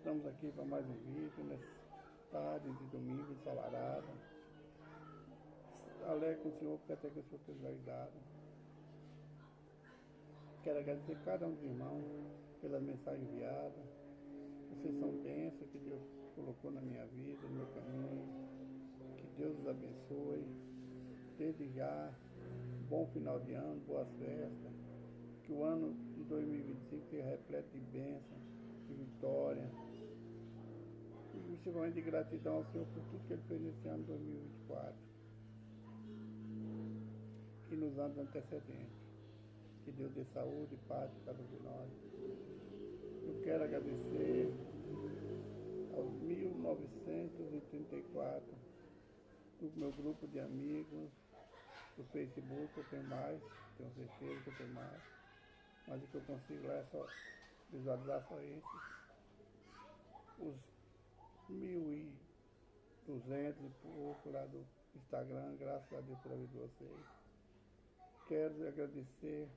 estamos aqui para mais um vídeo, nessa tarde de domingo ensolarada. Alegre com o Senhor, porque até que o Senhor tem ajudado. Quero agradecer a cada um dos irmãos pela mensagem enviada. Vocês são bênçãos que Deus colocou na minha vida, no meu caminho. Que Deus os abençoe. Desde já, bom final de ano, boas festas. Que o ano de 2025 seja repleto de bênçãos, de vitória. E principalmente de gratidão ao Senhor por tudo que Ele fez nesse ano de 2024. E nos anos antecedentes. Que Deus dê saúde e paz para cada um de nós. Eu quero agradecer aos 1934 do meu grupo de amigos do Facebook. Eu tenho mais, tenho certeza que eu tenho mais, mas o que eu consigo lá é só visualizar só esses. Os 1.200 e pouco lá do Instagram, graças a Deus pela vida de vocês. Quero agradecer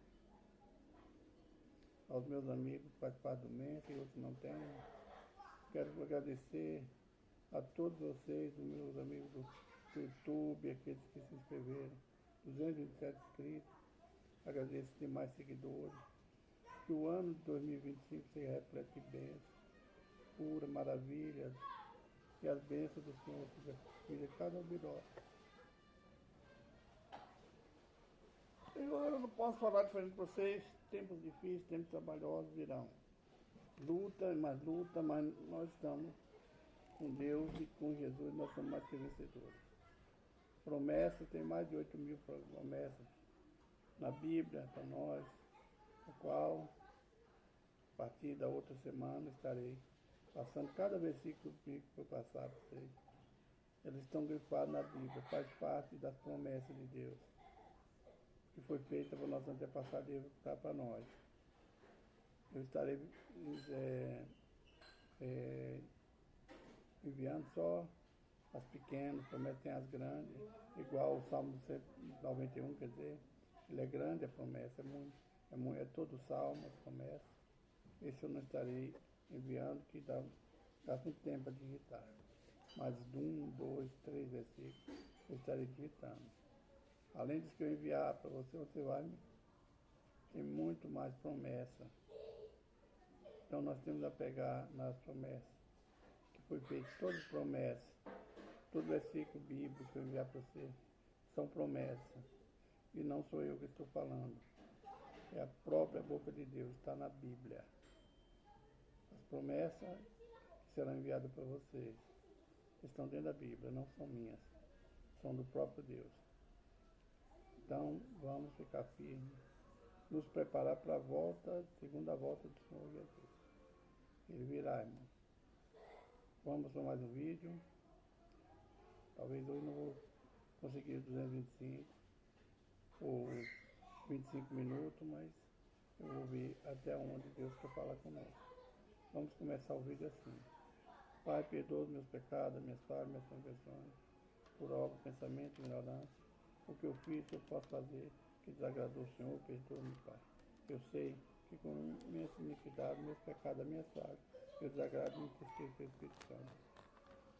aos meus amigos que participaram do mês e outros não têm. Quero agradecer a todos vocês, os meus amigos do YouTube, aqueles que se inscreveram, 227 inscritos. Agradeço demais seguidores. Que o ano de 2025 seja repleto de bênçãos, pura, maravilhas, e as bênçãos do Senhor sejam de cada um de nós. Eu não posso falar diferente para vocês. Tempos difíceis, tempos trabalhosos virão. Luta, mas nós estamos com Deus e com Jesus, nós somos mais que vencedores. Promessas, tem mais de 8.000 promessas na Bíblia para nós, a qual, a partir da outra semana, estarei passando cada versículo bíblico para passar para vocês. Eles estão grifados na Bíblia, faz parte das promessas de Deus, que foi feita para nossos antepassados e está para nós. Eu estarei enviando só as pequenas, prometem as grandes, igual o Salmo 191, quer dizer, ele é grande a promessa, é todo o Salmo a promessa. Esse eu não estarei enviando, que gasta muito tempo a digitar. Mas de 1, 2, 3 versículos eu estarei digitando. Além disso que eu enviar para você, você vai ter muito mais promessa. Então nós temos a pegar nas promessas, que foi feito todas as promessas, todo versículo bíblico que eu enviar para você, são promessas. E não sou eu que estou falando. É a própria boca de Deus, está na Bíblia. As promessas que serão enviadas para vocês estão dentro da Bíblia, não são minhas, são do próprio Deus. Então vamos ficar firmes, nos preparar para a segunda volta do Senhor Jesus. Ele virá, irmão. Vamos para mais um vídeo. Talvez hoje não vou conseguir 225 ou 25 minutos, mas eu vou ver até onde Deus quer falar conosco. Vamos começar o vídeo assim. Pai, perdoa os meus pecados, minhas falhas, minhas transgressões, por obra, pensamento, ignorância. O que eu fiz, eu posso fazer, que desagradou o Senhor, perdoa-me, Pai. Eu sei que com minhas iniquidades, meus pecados, minhas falhas, eu desagrado e me entristeço pelo Espírito Santo.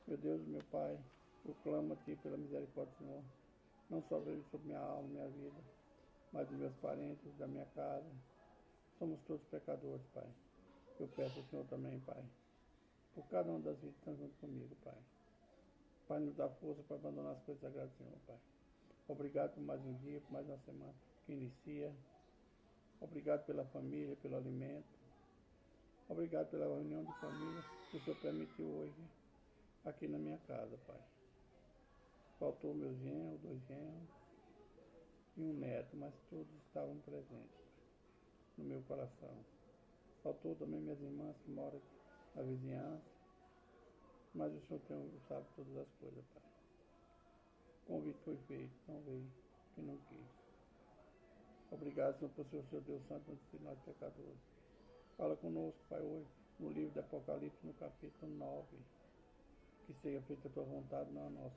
Meu Deus, meu Pai, eu clamo a Ti pela misericórdia do Senhor, não só sobre minha alma, minha vida, mas dos meus parentes, da minha casa. Somos todos pecadores, Pai. Eu peço ao Senhor também, Pai, por cada uma das vidas que estão junto comigo, Pai. Pai, nos dá força para abandonar as coisas sagradas do Senhor, Pai. Obrigado por mais um dia, por mais uma semana que inicia. Obrigado pela família, pelo alimento. Obrigado pela reunião de família que o Senhor permitiu hoje aqui na minha casa, Pai. Faltou meus genros, 2 genros e um neto, mas todos estavam presentes no meu coração. Faltou também minhas irmãs que moram aqui na vizinhança, mas o Senhor sabe todas as coisas, Pai. O convite foi feito, não veio, que não quis. Obrigado, Senhor, por ser o Senhor Deus Santo de nós pecadores. Fala conosco, Pai, hoje, no livro do Apocalipse, no capítulo 9. Que seja feita a tua vontade, não a nossa.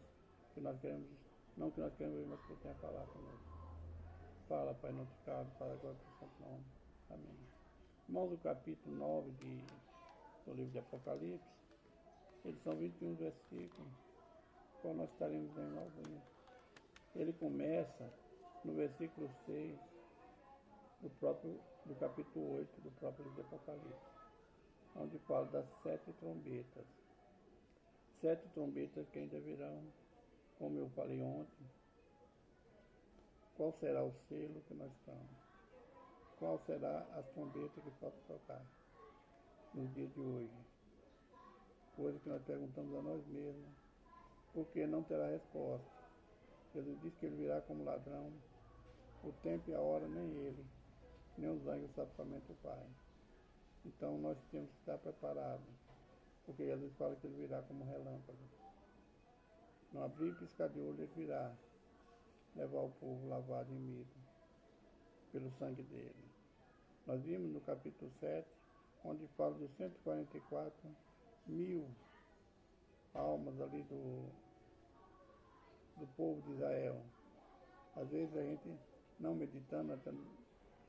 Que nós queremos, não que nós queremos ver, mas que tu tenha falado conosco. Fala, Pai, não te calo, fala agora do santo nome. Amém. Irmãos, o capítulo 9 de do livro de Apocalipse. Eles são 21 versículos, qual nós estaremos lendo alguns. Ele começa no versículo 6 do capítulo 8 do próprio livro de Apocalipse, onde fala das 7 trombetas. 7 trombetas que ainda virão, como eu falei ontem. Qual será o selo que nós estamos? Qual será as trombetas que posso tocar no dia de hoje? Coisa que nós perguntamos a nós mesmos, porque não terá resposta. Jesus disse que ele virá como ladrão. O tempo e a hora nem ele, nem os anjos sabem somente o Pai. Então nós temos que estar preparados, porque Jesus fala que ele virá como relâmpago. Não abrir e piscar de olho, ele virá levar o povo lavado em medo pelo sangue dele. Nós vimos no capítulo 7, onde fala dos 144 mil almas ali do povo de Israel. Às vezes a gente, não meditando,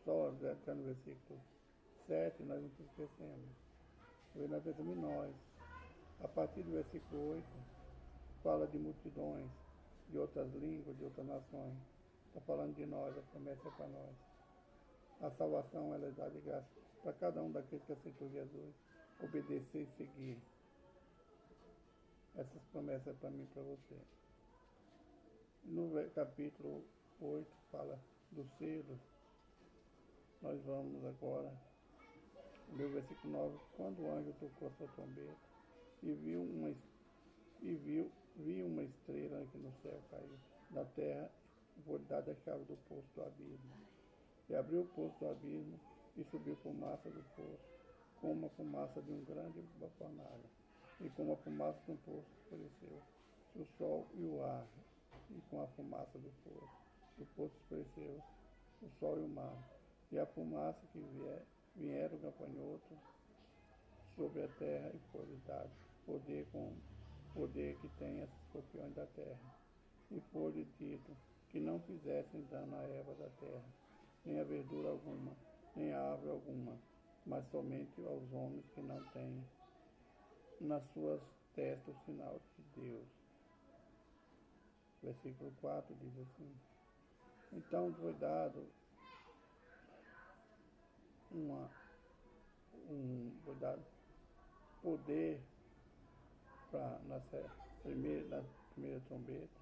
só até no versículo 7, nós não esquecemos. Nós pensamos em nós. A partir do versículo 8, fala de multidões, de outras línguas, de outras nações. Está falando de nós, a promessa é para nós. A salvação ela é dada de graça para cada um daqueles que aceitou Jesus, obedecer e seguir. Essas promessas é para mim e para você. No capítulo 8 fala dos selos. Nós vamos agora ler o versículo 9. Quando o anjo tocou a sua trombeta e vi uma estrela que no céu caiu da terra, foi dada a chave do poço do abismo. E abriu o poço do abismo e subiu fumaça do poço, como a fumaça de um grande fornalha, e como a fumaça de um poço escureceu o sol e o ar, e com a fumaça do poço escureceu o sol e o mar, e a fumaça que vieram gafanhotos sobre a terra, e foi-lhe dado poder que tem os escorpiões da terra. E foi-lhe dito que não fizessem dano à erva da terra, nem a verdura alguma, nem a árvore alguma, mas somente aos homens que não têm nas suas testas o sinal de Deus. Versículo 4 diz assim: então foi dado poder na primeira trombeta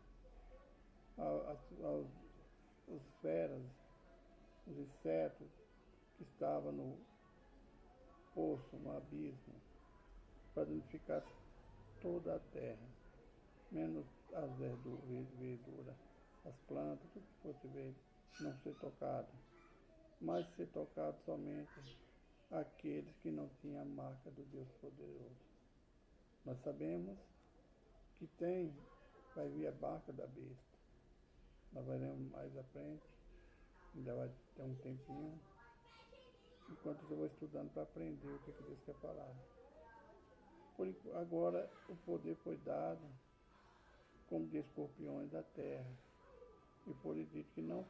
os feras, os insetos que estavam no poço, no abismo, para danificar toda a terra, menos as verduras, as plantas, tudo que fosse verde, não ser tocado, mas ser tocado somente aqueles que não tinham a marca do Deus poderoso. Nós sabemos que vai vir a marca da besta. Nós veremos mais à frente, ainda vai ter um tempinho, enquanto eu vou estudando para aprender o que Deus quer falar. Agora o poder foi dado como de escorpiões da terra, e foi dito que não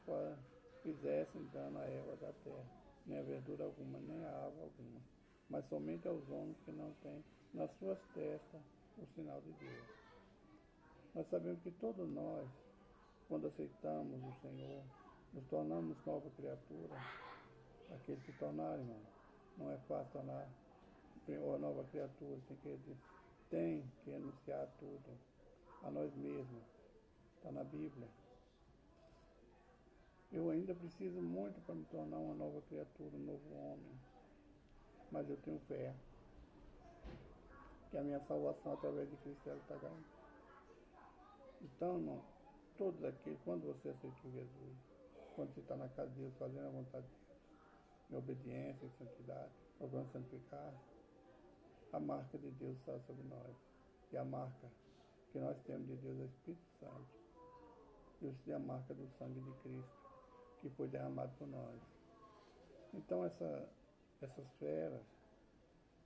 fizessem dano à erva da terra, nem a verdura alguma, nem a árvore alguma, mas somente aos homens que não têm nas suas testas o sinal de Deus. Nós sabemos que todos nós, quando aceitamos o Senhor, nos tornamos nova criatura. Aqueles que tornaram, irmão, não é fácil tornar uma nova criatura, tem que anunciar tudo a nós mesmos. Está na Bíblia. Eu ainda preciso muito para me tornar uma nova criatura, um novo homem. Mas eu tenho fé que a minha salvação através de Cristo está ganhando. Então, irmão, todos aqui, quando você aceitou Jesus, quando você está na casa de Deus, fazendo a vontade de Deus, em obediência, em santidade, procurando santificar, a marca de Deus está sobre nós. E a marca que nós temos de Deus é o Espírito Santo. E a marca do sangue de Cristo, que foi derramado por nós. Então essas feras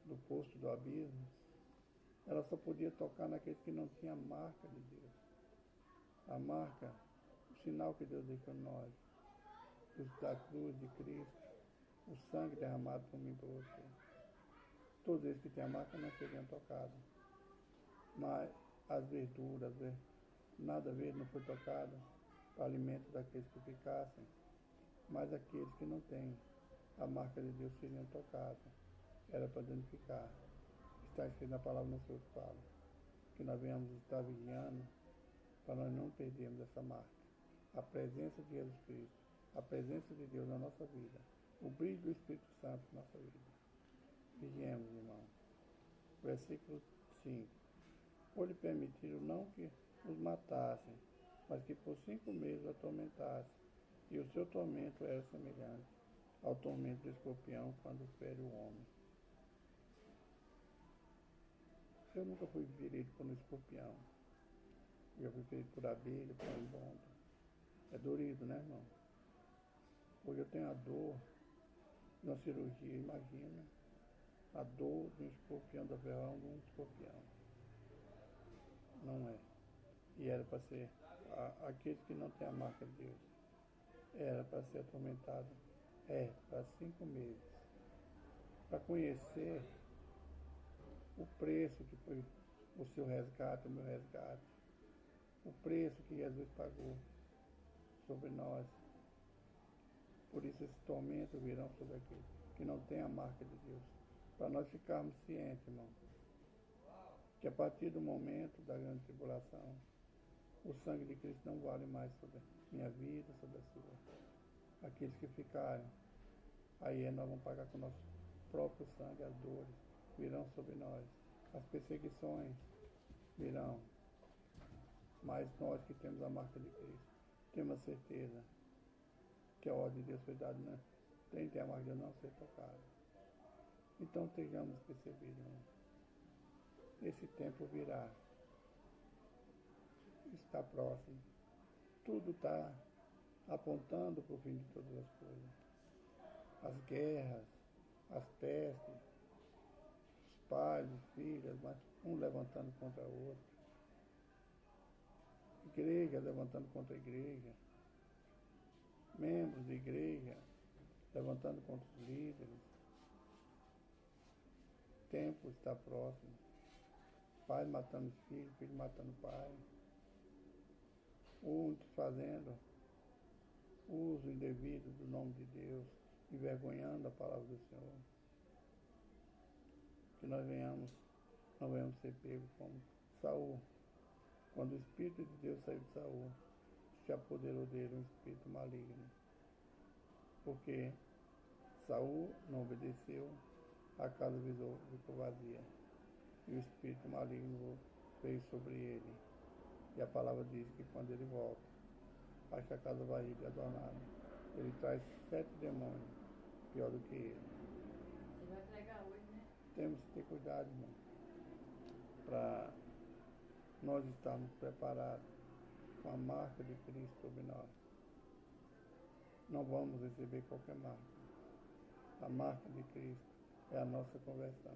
do poço do abismo, ela só podia tocar naqueles que não tinham a marca de Deus. A marca, o sinal que Deus deixou em nós, da cruz de Cristo, o sangue derramado por mim e por você. todos eles que têm a marca não seriam tocados. Mas as verduras, nada verde não foi tocado para alimento daqueles que ficassem, mas aqueles que não têm a marca de Deus seriam tocados. Era para danificar. Está escrito na palavra no Senhor que fala, que nós venhamos estar vigiando para nós não perdermos essa marca. A presença de Jesus Cristo, a presença de Deus na nossa vida, o brilho do Espírito Santo na nossa vida. Vigiemos, irmão. Versículo 5. Por lhe permitiram não que os matassem, mas que por 5 meses o atormentassem. E o seu tormento era semelhante ao tormento do escorpião quando fere o homem. Eu nunca fui ferido por um escorpião. Eu fui ferido por abelha, por um bombo. É dolorido, né, irmão? Hoje eu tenho a dor de uma cirurgia, imagina a dor de um escorpião, da ferrão de um escorpião. Não é. E era para ser, aqueles que não têm a marca de Deus, era para ser atormentado, para 5 meses. Para conhecer o preço que foi o seu resgate, o meu resgate, o preço que Jesus pagou sobre nós. Por isso esses tormentos virão sobre aqueles que não têm a marca de Deus. Para nós ficarmos cientes, irmão, que a partir do momento da grande tribulação, o sangue de Cristo não vale mais sobre a minha vida, sobre a sua. Aqueles que ficarem, aí nós vamos pagar com o nosso próprio sangue as dores, virão sobre nós. As perseguições virão. Mas nós que temos a marca de Cristo, temos a certeza que a ordem de Deus foi dada, né? Tem a marca de Deus não ser tocada. Então estejamos percebidos, irmão. Esse tempo virá. Está próximo. Tudo está apontando para o fim de todas as coisas. As guerras, as pestes, os pais, os filhos, um levantando contra o outro. Igreja levantando contra a igreja. Membros de igreja levantando contra os líderes. O tempo está próximo. Pai matando filho, filho matando pai. Muitos fazendo uso indevido do nome de Deus, envergonhando a palavra do Senhor. Que nós não venhamos ser pegos como Saul. Quando o Espírito de Deus saiu de Saul, se apoderou dele um espírito maligno. Porque Saul não obedeceu, a casa ficou vazia. E o espírito maligno veio sobre ele. E a palavra diz que quando ele volta, acha a casa vazia e adornada. Ele traz 7 demônios, pior do que ele. Você vai pregar hoje, né? Temos que ter cuidado, irmão, para nós estarmos preparados com a marca de Cristo sobre nós. Não vamos receber qualquer marca. A marca de Cristo é a nossa conversão.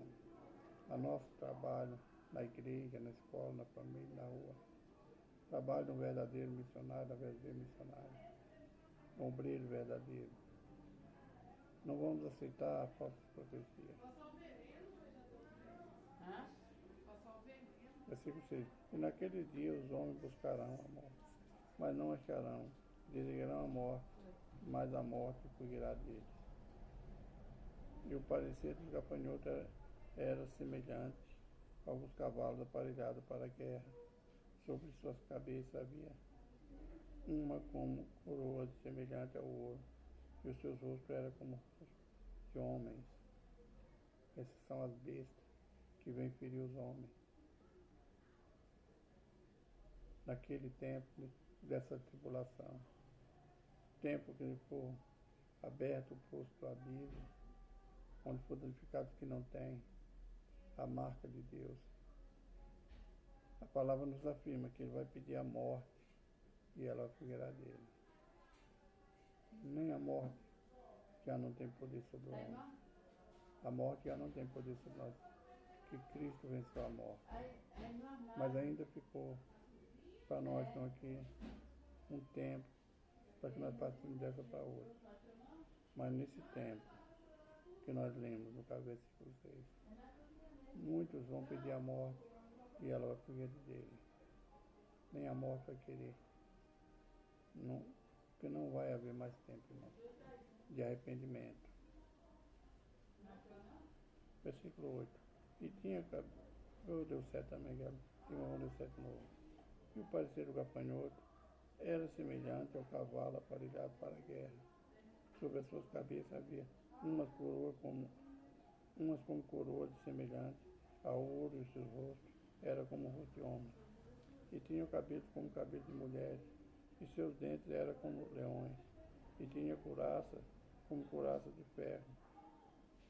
O nosso trabalho na igreja, na escola, na família, na rua. Trabalho de um verdadeiro missionário, da verdadeira missionária. Um obreiro verdadeiro. Não vamos aceitar a falsa profecia. Hã? Versículo 6. E naquele dia os homens buscarão a morte, mas não acharão. Desejarão a morte, mas a morte fugirá deles. E o parecer dos gafanhotos era semelhante aos cavalos aparelhados para a guerra. Sobre suas cabeças havia uma como coroa semelhante ao ouro, e os seus rostos eram como de homens. Essas são as bestas que vêm ferir os homens. Naquele tempo dessa tribulação, tempo que for aberto o poço do abismo, onde for danificados que não têm a marca de Deus. A palavra nos afirma que ele vai pedir a morte e ela fugirá dele. Nem a morte já não tem poder sobre o homem. A morte já não tem poder sobre nós, que Cristo venceu a morte. Mas ainda ficou para nós estão aqui um tempo para que nós passemos dessa para outra. Mas nesse tempo que nós lemos no versículo 6, Muitos vão pedir a morte e ela vai fugir dele. Nem a morte vai querer. Não, porque não vai haver mais tempo, irmão, de arrependimento. Versículo 8. E tinha, deu certo também, e o deu certo novo. E o parecer do gafanhoto era semelhante ao cavalo aparelhado para a guerra. Sobre as suas cabeças havia umas como coroas semelhantes a ouro, e os seus rostos era como o rosto de homem. E tinha o cabelo como cabelo de mulheres, e seus dentes eram como leões, e tinha couraça como couraça de ferro,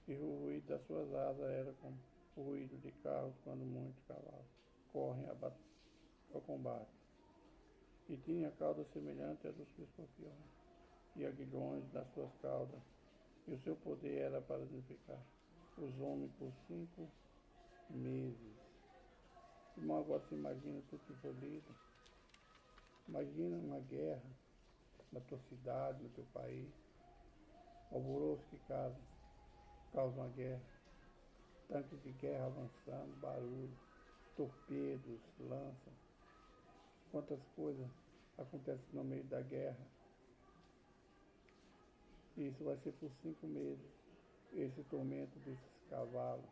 e o ruído das suas asas era como o ruído de carros quando muitos cavalos correm ao combate. E tinha caudas semelhantes a dos escorpiões, e aguilhões nas suas caudas, e o seu poder era para danificar os homens por 5 meses. Irmão, agora você imagina tudo que foi lido. Imagina uma guerra na tua cidade, no teu país, alvoroço que causa uma guerra, tanques de guerra avançando, barulho, torpedos, lanças. Quantas coisas acontecem no meio da guerra. E isso vai ser por 5 meses, esse tormento desses cavalos.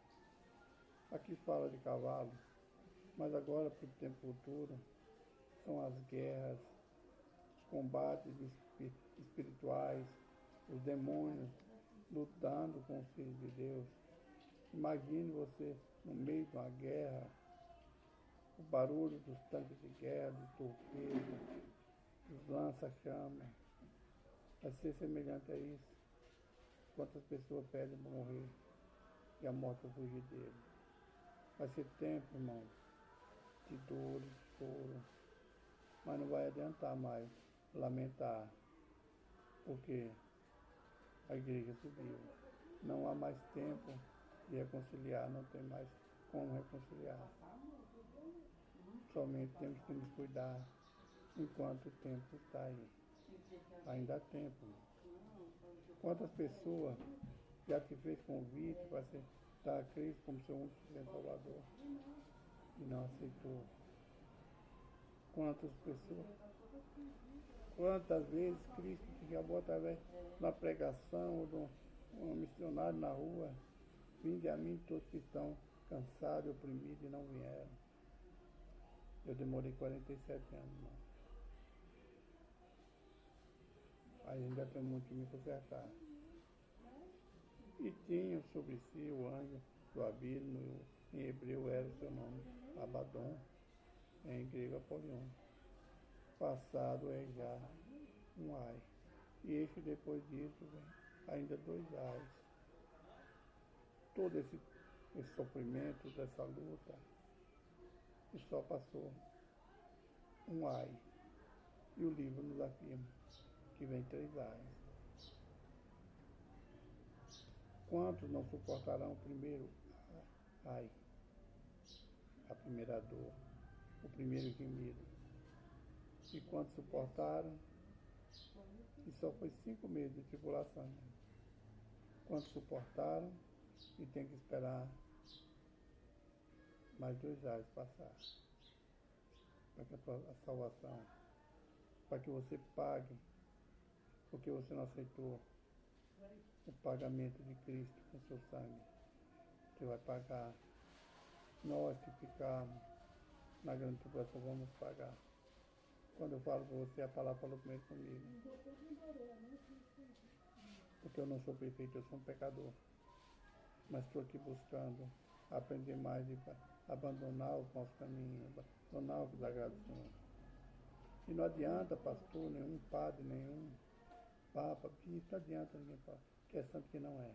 Aqui fala de cavalo, mas agora, para o tempo futuro, são as guerras, os combates espirituais, os demônios lutando com os filhos de Deus. Imagine você no meio de uma guerra, o barulho dos tanques de guerra, dos torpedos, dos lança-chamas. Vai ser semelhante a isso. Quantas pessoas pedem para morrer e a morte vai fugir dele. Vai ser tempo, irmão, de dor, de choro, mas não vai adiantar mais lamentar, porque a igreja subiu. Não há mais tempo de reconciliar, não tem mais como reconciliar. Somente temos que nos cuidar enquanto o tempo está aí. Ainda há tempo. Quantas pessoas já te fez convite para aceitar a Cristo como seu único Salvador e não aceitou? Quantas pessoas? Quantas vezes Cristo te chamou através de uma pregação ou de um missionário na rua? Vinde a mim todos que estão cansados e oprimidos e não vieram. Eu demorei 47 anos, irmão. Ainda tem muito que me consertar. E tinha sobre si o anjo do abismo, em hebreu era o seu nome, Abaddon, em grego Apolion. Passado é já um ai. E este depois disso vem ainda 2 ais. Todo esse sofrimento, dessa luta, e só passou um ai. E o livro nos afirma que vem 3 ais. Quantos não suportarão o primeiro ai, a primeira dor, o primeiro gemido? E quantos suportaram? E só foi 5 meses de tribulação. Quantos suportaram? E tem que esperar mais 2 ais passar para que a salvação, para que você pague, porque você não aceitou o pagamento de Cristo com seu sangue. Você vai pagar. Nós que ficarmos na grande tribulação vamos pagar. Quando eu falo para você, a palavra falou primeiro comigo. Porque eu não sou perfeito, eu sou um pecador. Mas estou aqui buscando aprender mais e abandonar os nossos caminhos, abandonar o que desagrada ao Senhor. E não adianta pastor, nenhum padre, nenhum papa, bispo, não adianta ninguém falar que é santo que não é.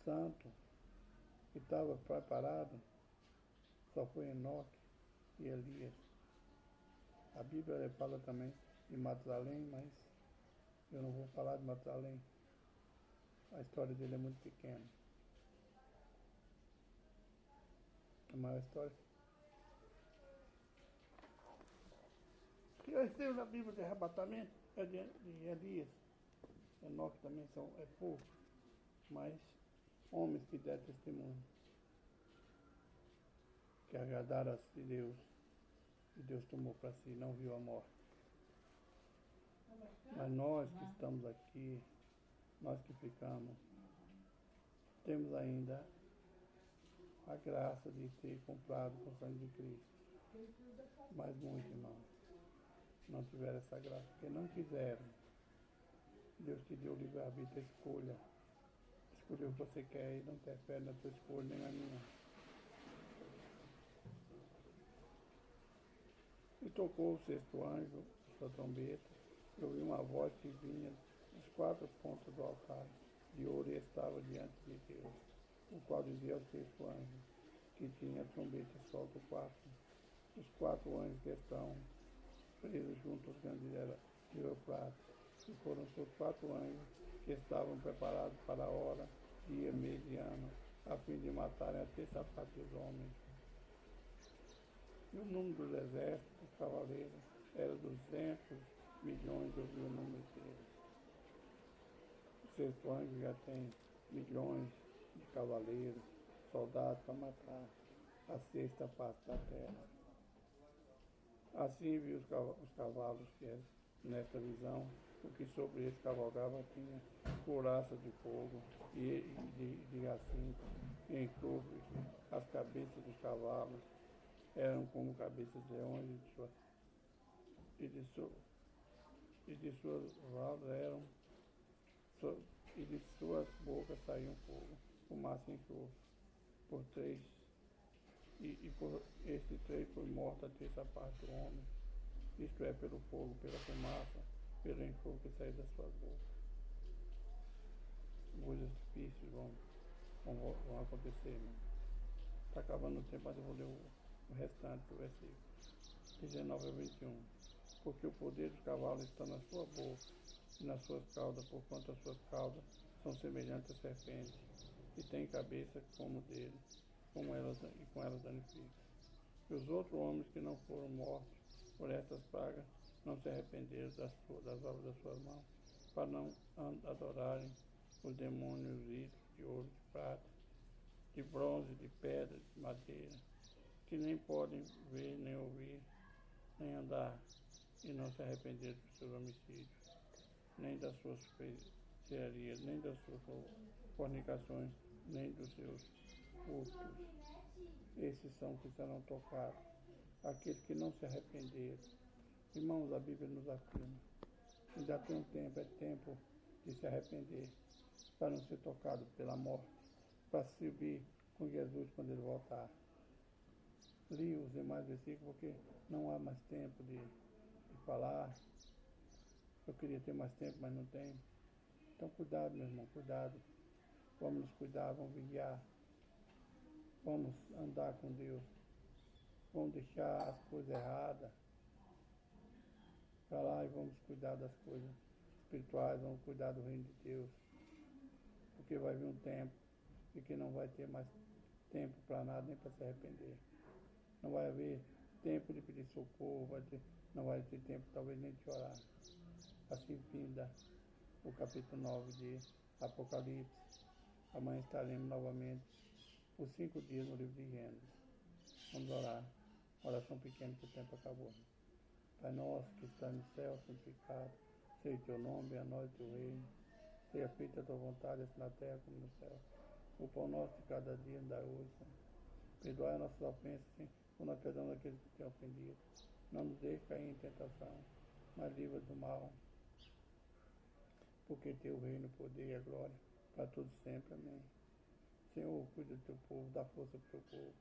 Santo, que estava preparado, só foi Enoque e Elias. A Bíblia fala também de Matusalém, mas eu não vou falar de Matusalém. A história dele é muito pequena. A maior história que eu tenho na Bíblia de arrebatamento é de Elias. Enoque também é pouco, mas Homens que deram testemunho, que agradaram a Deus, e Deus tomou para si, não viu a morte. Mas nós que estamos aqui, nós que ficamos, temos ainda a graça de ter comprado com o sangue de Cristo. Mas muitos, irmãos, não tiveram essa graça, porque não quiseram. Deus te deu o livre-arbítrio, a escolha. Escolheu o que você quer e não interfere na tua escolha nem na minha. E tocou o sexto anjo, sua trombeta, e ouvi uma voz que vinha dos quatro pontos do altar de ouro e estava diante de Deus, o qual dizia ao sexto anjo, que tinha a trombeta solta o quarto. Os quatro anjos que estão presos junto aos candeeiros de Eufrates, e foram os quatro anjos que estavam preparados para a hora, dia, mês e ano, a fim de matarem a terça parte dos homens. E o número dos exércitos, dos cavaleiros, era 200 milhões, ouviu o número deles. O sexto anjo já tem milhões de cavaleiros, soldados para matar a sexta parte da terra. Assim viu os cavalos que nesta visão, o que sobre eles cavalgava tinha couraça de fogo e de jacinto, e em cruz as cabeças dos cavalos eram como cabeças de leões e de suas valvas eram e de suas bocas saíam fogo, fumaça e enxofre. Por três e por estes três foi morta a terça parte do homem, isto é, pelo fogo, pela fumaça, pelo enxofre que saiu das suas bocas. Coisas difíceis vão acontecer, irmão. Está acabando o tempo, mas eu vou ler o restante do versículo 19 a 21. Porque o poder dos cavalos está na sua boca e nas suas caudas, porquanto as suas caudas são semelhantes a serpentes, e têm cabeça como dele, e com elas danifica. E os outros homens que não foram mortos por estas pragas não se arrependeram das obras das suas mãos, para não adorarem os demônios ídolos de ouro, de prata, de bronze, de pedra, de madeira, que nem podem ver, nem ouvir, nem andar, e não se arrependeram dos seus homicídios, nem das suas feitiçarias, nem das suas fornicações, nem dos seus furtos. Esses são que serão tocados, aqueles que não se arrependeram. Irmãos, a Bíblia nos afirma, ainda tem um tempo, é tempo de se arrepender, para não ser tocado pela morte, para subir com Jesus quando ele voltar. Li os demais versículos porque não há mais tempo de falar. Eu queria ter mais tempo, mas não tenho. Então cuidado, meu irmão, cuidado. Vamos nos cuidar, vamos vigiar. Vamos andar com Deus. Vamos deixar as coisas erradas para lá e vamos cuidar das coisas espirituais, vamos cuidar do reino de Deus. Porque vai vir um tempo em que não vai ter mais tempo para nada, nem para se arrepender. Não vai haver tempo de pedir socorro, não vai ter tempo talvez nem de orar. Assim finda o capítulo 9 de Apocalipse. Amanhã estaremos novamente por 5 dias no livro de Gênesis. Vamos orar. Oração pequena que o tempo acabou. Pai nosso que está no céu, santificado seja o teu nome, a nós o teu reino. Seja feita a tua vontade, assim na terra como no céu. O pão nosso de cada dia nos dá hoje, Senhor. Perdoai as nossas ofensas, Senhor, por nós perdoamos aqueles que têm ofendido. Não nos deixe cair em tentação, mas livra do mal. Porque teu reino, o poder e a glória, para todos sempre. Amém. Senhor, cuida do teu povo, dá força para o teu povo.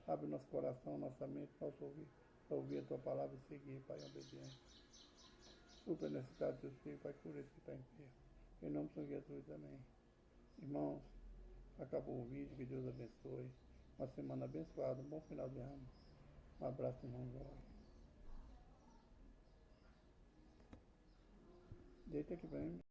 Abre nosso coração, nossa mente, nosso ouvido, para ouvir a tua palavra e seguir, Pai, em obediência. Supra a necessidade dos teus filhos, Pai, cura esse que está enfermo. Em nome de São Jesus, amém. Irmãos, acabou o vídeo, que Deus abençoe. Uma semana abençoada, um bom final de ano. Um abraço, irmão Jorge. Deita aqui para mim.